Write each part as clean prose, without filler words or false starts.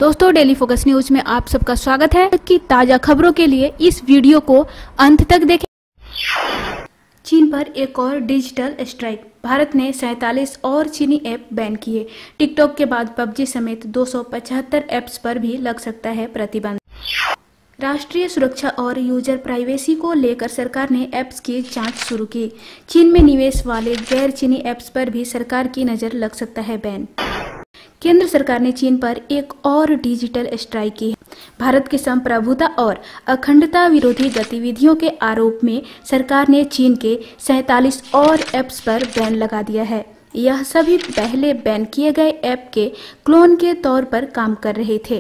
दोस्तों, daily focus news में आप सबका स्वागत है कि ताजा खबरों के लिए इस वीडियो को अंत तक देखें। चीन पर एक और डिजिटल स्ट्राइक। भारत ने 47 और चीनी ऐप बैन किए। टिकटॉक के बाद पबजी समेत 275 ऐप्स पर भी लग सकता है प्रतिबंध। राष्ट्रीय सुरक्षा और यूजर प्राइवेसी को लेकर सरकार ने ऐप्स की जांच शुरू की। चीन में निवेश वाले गैर चीनी ऐप्स पर भी सरकार की नजर लग सकता है बैन। केंद्र सरकार ने चीन पर एक और डिजिटल स्ट्राइक की है। भारत की संप्रभुता और अखंडता विरोधी गतिविधियों के आरोप में सरकार ने चीन के 47 और ऐप्स पर बैन लगा दिया है। यह सभी पहले बैन किए गए ऐप के क्लोन के तौर पर काम कर रहे थे।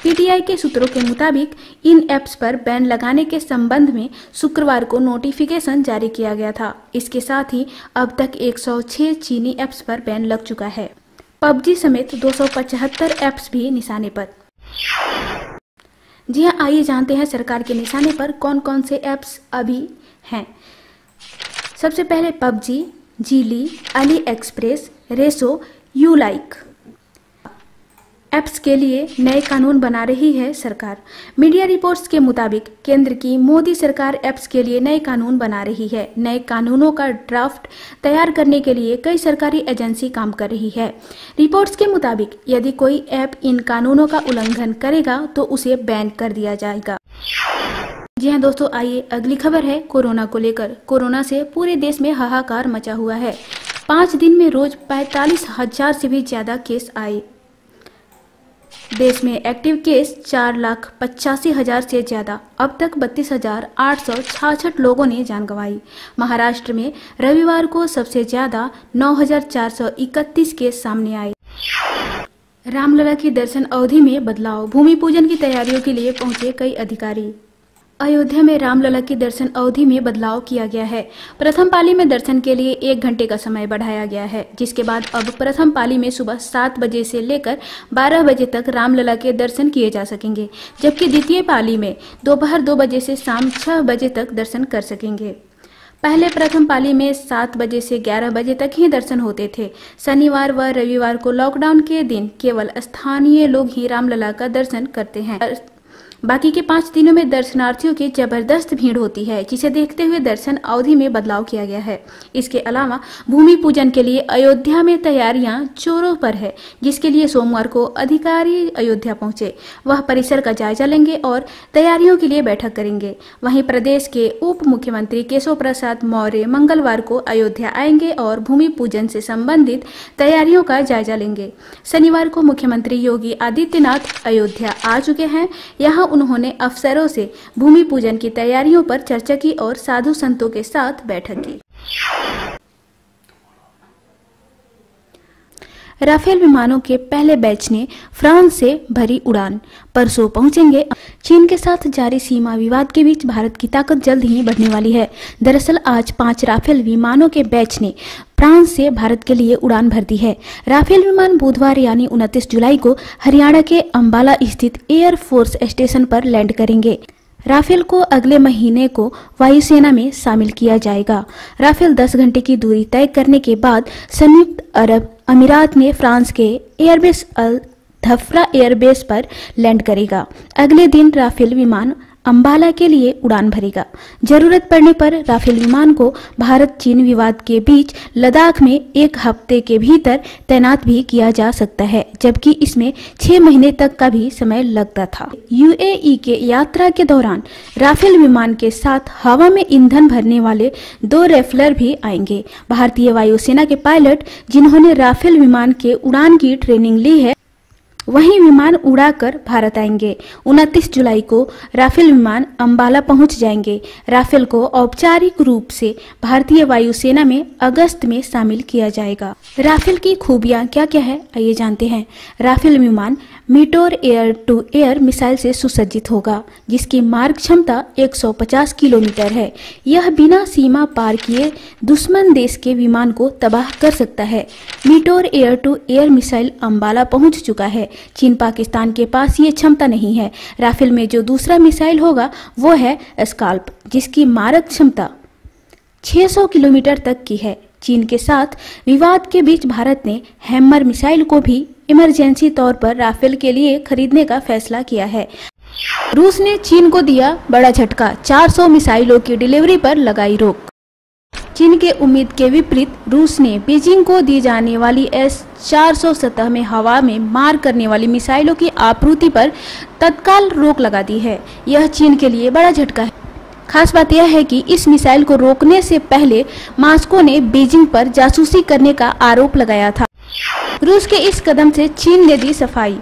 पीटीआई के सूत्रों के मुताबिक इन ऐप्स पर बैन लगाने के संबंध में शुक्रवार को नोटिफिकेशन जारी किया गया था। इसके साथ ही अब तक 106 चीनी ऐप्स पर बैन लग चुका है। पबजी समेत 275 ऐप्स भी निशाने पर। जी हां, आइए जानते हैं सरकार के निशाने पर कौन कौन से ऐप्स अभी हैं। सबसे पहले PUBG, Zili, AliExpress, Resso, ULike apps के लिए नए कानून बना रही है सरकार। मीडिया रिपोर्ट्स के मुताबिक केंद्र की मोदी सरकार ऐप्स के लिए नए कानून बना रही है। नए कानूनों का ड्राफ्ट तैयार करने के लिए कई सरकारी एजेंसी काम कर रही है। रिपोर्ट्स के मुताबिक यदि कोई ऐप इन कानूनों का उल्लंघन करेगा तो उसे बैन कर दिया जाएगा। जी हां दोस्तों, आइए अगली खबर है कोरोना को लेकर। कोरोना से पूरे देश में हाहाकार मचा हुआ है। 5 दिन में रोज 45,000 से भी ज्यादा केस आए। देश में एक्टिव केस 4,85,000 से ज्यादा। अब तक 32,866 लोगों ने जान गंवाई। महाराष्ट्र में रविवार को सबसे ज्यादा 9,431 केस सामने आए। रामलला की दर्शन अवधि में बदलाव। भूमि पूजन की तैयारियों के लिए पहुंचे कई अधिकारी। अयोध्या में रामलला की दर्शन अवधि में बदलाव किया गया है। प्रथम पाली में दर्शन के लिए 1 घंटे का समय बढ़ाया गया है, जिसके बाद अब प्रथम पाली में सुबह 7 बजे से लेकर 12 बजे तक रामलला के दर्शन किए जा सकेंगे, जबकि द्वितीय पाली में दोपहर 2 बजे से शाम 6 बजे तक दर्शन कर सकेंगे। पहले प्रथम पाली में 7 बजे से 11 बजे तक ही दर्शन होते थे। शनिवार व रविवार को लॉकडाउन के दिन केवल स्थानीय लोग ही रामलला का दर्शन करते हैं। बाकी के 5 दिनों में दर्शनार्थियों की जबरदस्त भीड़ होती है, जिसे देखते हुए दर्शन अवधि में बदलाव किया गया है। इसके अलावा भूमि पूजन के लिए अयोध्या में तैयारियां जोरों पर है, जिसके लिए सोमवार को अधिकारी अयोध्या पहुंचे। वह परिसर का जायजा लेंगे और तैयारियों के लिए बैठक करेंगे। वहीं प्रदेश के उप मुख्यमंत्री केशव प्रसाद मौर्य मंगलवार को अयोध्या आएंगे और भूमि पूजन से संबंधित तैयारियों का जायजा लेंगे। शनिवार को मुख्यमंत्री योगी आदित्यनाथ अयोध्या आ चुके हैं। यहाँ उन्होंने अफसरों से भूमि पूजन की तैयारियों पर चर्चा की और साधु संतों के साथ बैठक की। राफेल विमानों के पहले बैच ने फ्रांस से भरी उड़ान। परसों पहुंचेंगे। चीन के साथ जारी सीमा विवाद के बीच भारत की ताकत जल्द ही बढ़ने वाली है। दरअसल आज 5 राफेल विमानों के बैच ने फ्रांस से भारत के लिए उड़ान भर दी है। राफेल विमान बुधवार यानी 29 जुलाई को हरियाणा के अंबाला स्थित एयर फोर्स स्टेशन पर लैंड करेंगे। राफेल को अगले महीने को वायुसेना में शामिल किया जाएगा। राफेल 10 घंटे की दूरी तय करने के बाद संयुक्त अरब अमीरात में फ्रांस के एयरबेस अल धफ्रा एयरबेस पर लैंड करेगा। अगले दिन राफेल विमान अंबाला के लिए उड़ान भरेगा। जरूरत पड़ने पर राफेल विमान को भारत चीन विवाद के बीच लद्दाख में 1 हफ्ते के भीतर तैनात भी किया जा सकता है, जबकि इसमें 6 महीने तक का भी समय लगता था। यूएई के यात्रा के दौरान राफेल विमान के साथ हवा में ईंधन भरने वाले 2 रेफलर भी आएंगे। भारतीय वायुसेना के पायलट जिन्होंने राफेल विमान के उड़ान की ट्रेनिंग ली है, वहीं विमान उड़ाकर भारत आएंगे। 29 जुलाई को राफेल विमान अंबाला पहुंच जाएंगे। राफेल को औपचारिक रूप से भारतीय वायुसेना में अगस्त में शामिल किया जाएगा। राफेल की खूबियां क्या क्या है, आइए जानते हैं। राफेल विमान मीटोर एयर टू एयर मिसाइल से सुसज्जित होगा, जिसकी मार्ग क्षमता 150 किलोमीटर है। यह बिना सीमा पार किए दुश्मन देश के विमान को तबाह कर सकता है। Meteor air to air missile Ambala पहुंच चुका है। चीन पाकिस्तान के पास ये क्षमता नहीं है। राफेल में जो दूसरा मिसाइल होगा वो है स्काल्प, जिसकी मारक क्षमता 600 किलोमीटर तक की है। चीन के साथ विवाद के बीच भारत ने हैमर मिसाइल को भी इमरजेंसी तौर पर राफेल के लिए खरीदने का फैसला किया है। रूस ने चीन को दिया बड़ा झटका, 400 मिसाइलों की डिलीवरी पर लगाई रोक। चीन के उम्मीद के विपरीत रूस ने बीजिंग को दी जाने वाली S-400 में हवा में मार करने वाली मिसाइलों की आपूर्ति पर तत्काल रोक लगा दी है। यह चीन के लिए बड़ा झटका है। खास बात यह है कि इस मिसाइल को रोकने से पहले मॉस्को ने बीजिंग पर जासूसी करने का आरोप लगाया था। रूस के इस कदम से चीन ने दी सफाई।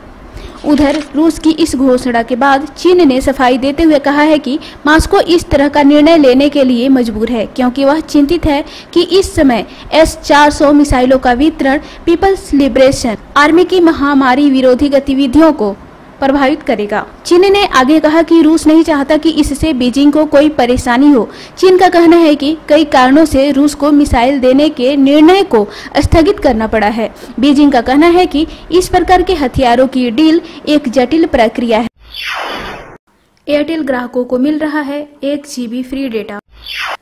उधर रूस की इस घोषणा के बाद चीन ने सफाई देते हुए कहा है कि मॉस्को इस तरह का निर्णय लेने के लिए मजबूर है क्योंकि वह चिंतित है कि इस समय S-400 मिसाइलों का वितरण पीपल्स लिबरेशन आर्मी की महामारी विरोधी गतिविधियों को प्रभावित करेगा। चीन ने आगे कहा कि रूस नहीं चाहता कि इससे बीजिंग को कोई परेशानी हो। चीन का कहना है कि कई कारणों से रूस को मिसाइल देने के निर्णय को स्थगित करना पड़ा है। बीजिंग का कहना है कि इस प्रकार के हथियारों की डील एक जटिल प्रक्रिया है। एयरटेल ग्राहकों को मिल रहा है 1 GB फ्री डेटा।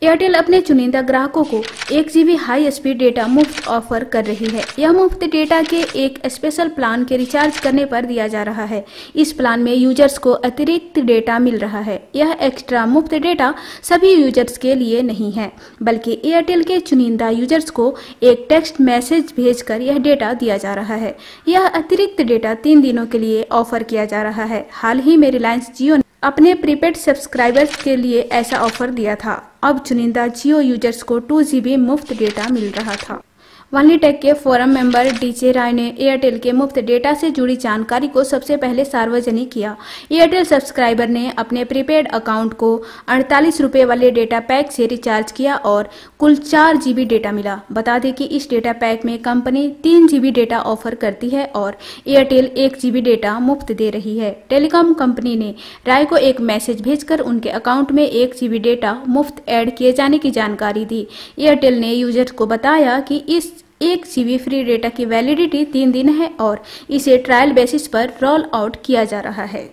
एयरटेल अपने चुनिंदा ग्राहकों को 1 GB हाई स्पीड डेटा मुफ्त ऑफर कर रही है। यह मुफ्त डेटा के एक स्पेशल प्लान के रिचार्ज करने पर दिया जा रहा है। इस प्लान में यूजर्स को अतिरिक्त डेटा मिल रहा है। यह एक्स्ट्रा मुफ्त डेटा सभी यूजर्स के लिए नहीं है, बल्कि एयरटेल के चुनिंदा यूजर्स को एक टेक्स्ट मैसेज भेजकर यह डेटा दिया जा रहा है। यह अतिरिक्त डेटा 3 दिनों के लिए ऑफर किया जा रहा है। हाल ही में रिलायंस जियो अपने प्रीपेड सब्सक्राइबर्स के लिए ऐसा ऑफर दिया था। अब चुनिंदा जियो यूजर्स को 2 GB मुफ्त डेटा मिल रहा था। वनली टेक के फोरम मेंबर डीजे राय ने एयरटेल के मुफ्त डेटा से जुड़ी जानकारी को सबसे पहले सार्वजनिक किया। एयरटेल सब्सक्राइबर ने अपने प्रीपेड अकाउंट को 48 रुपए वाले डेटा पैक से रिचार्ज किया और कुल 4 GB डेटा मिला। बता दें कि इस डेटा पैक में कंपनी 3 GB डेटा ऑफर करती है और एयरटेल 1 GB डेटा मुफ्त दे रही है। टेलीकॉम कंपनी ने राय को एक मैसेज भेजकर उनके अकाउंट में 1 GB डेटा मुफ्त ऐड किए जाने की जानकारी दी। एयरटेल ने यूजर्स को बताया कि इस 1 GB फ्री डेटा की वैलिडिटी 3 दिन है और इसे ट्रायल बेसिस पर रोल आउट किया जा रहा है।